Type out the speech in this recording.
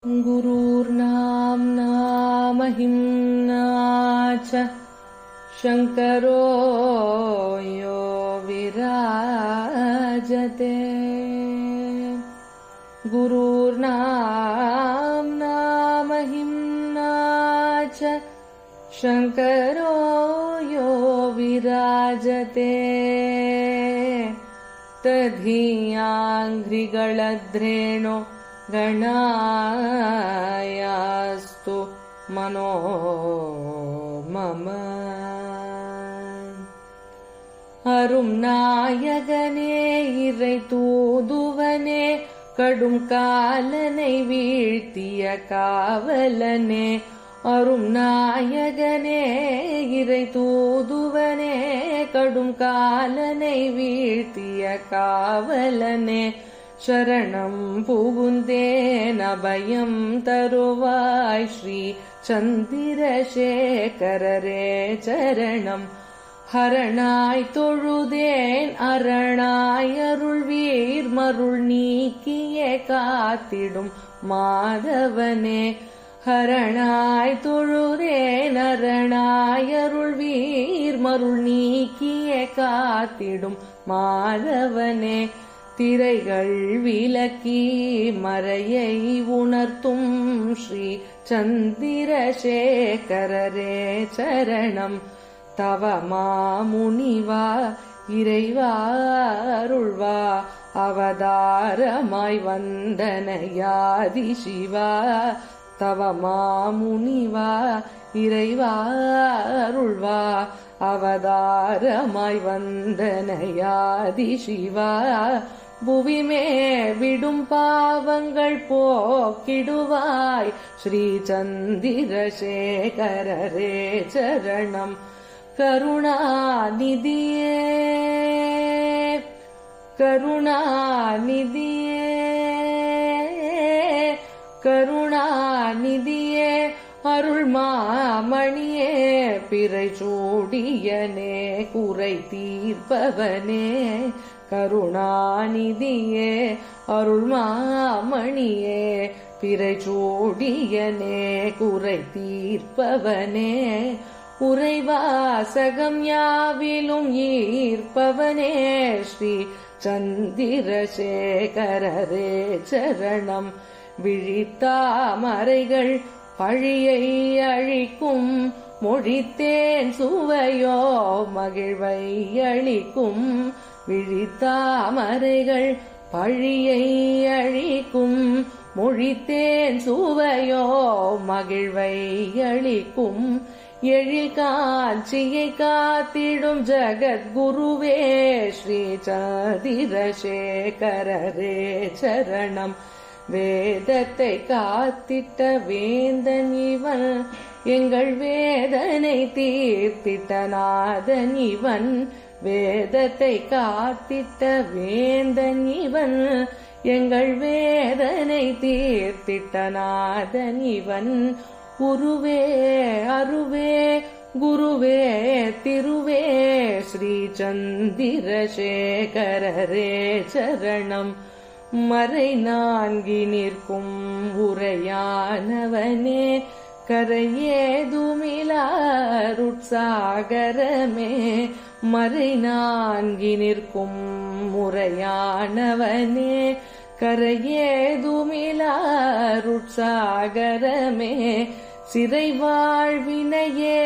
गुरुर्नाम्ना महिम्ना च शङ्करो यो विराजते। गुरुर्नाम्ना महिम्ना च शङ्करो यो विराजते। तदीयाङ्घ्रिगळद्रेणो गणायास्तु मनो मम। அரும் நாயகனே இறை தூதுவனே கடும் காலனை வீழ்த்திய காவலனே. அரும் நாயகனே இறை தூதுவனே கடும் காலனை வீழ்த்திய காவலனே. சரணம் புகுந்தேன் அபயம் தருவாய் ஸ்ரீ சந்திரசேகரரே சரணம். ஹரணாய் தொழுதேன் அரணாய் அருள்வீர் மருள் நீக்கியே காத்திடும் மாதவனே. ஹரணாய் தொழுதேன் அரணாய் அருள்வீர் மருள் நீக்கியே காத்திடும் மாதவனே. திரைகள் விலக்கி மறையை உணர்த்தும் ஸ்ரீ சந்திரசேகரரே சரணம். தவமா முனிவா இறைவா அருள்வா அவதாரமாய் வந்தனையாதி சிவா. தவமா முனிவா இறைவா அருள்வா அவதாரமாய் வந்தனையாதி சிவா. புவிமே விடும் பாவங்கள் போக்கிடுவாய் ஸ்ரீ சந்திரசேகரரே சரணம். கருணாநிதியே கருணாநிதியே கருணாநிதியே அருள் மாமணியே பிறை சூடியனே குறை தீர்ப்பவனே. கருணாநிதியே அருள் மாமணியே பிறை சூடியனே குறை தீர்ப்பவனே. உரைவாசகம் யாவிலும் ஈர்ப்பவனே ஸ்ரீ சந்திரசேகரரே சரணம். விழித்தாமரைகள் பழியை அழிக்கும் மொழித்தேன் சுவையோ மகிழ்வை அளிக்கும். விழித்தாமரைகள் பழியை அழிக்கும் மொழித்தேன் சுவையோ மகிழ்வை அளிக்கும். எழில் காட்சியை காத்திடும் ஜகத்குருவே ஸ்ரீ சந்திரசேகரரே சரணம். வேதத்தை காத்திட்ட வேந்தன் இவன் எங்கள் வேதனை தீர்த்திட்ட நாதன் இவன். வேதத்தை காத்திட்ட வேந்தன் இவன் எங்கள் வேதனை தீர்த்திட்ட நாதன் இவன். உருவே அருவே குருவே திருவே ஸ்ரீ சந்திரசேகரரே சரணம். மறை நான்கி நிற்கும் உரையானவனே கரையேதுமிலாருட்சாகரமே. மறை நான்கி நிற்கும் உரையானவனே கரையேதுமிலாருட்சாகரமே. சிறை வாழ்வினையே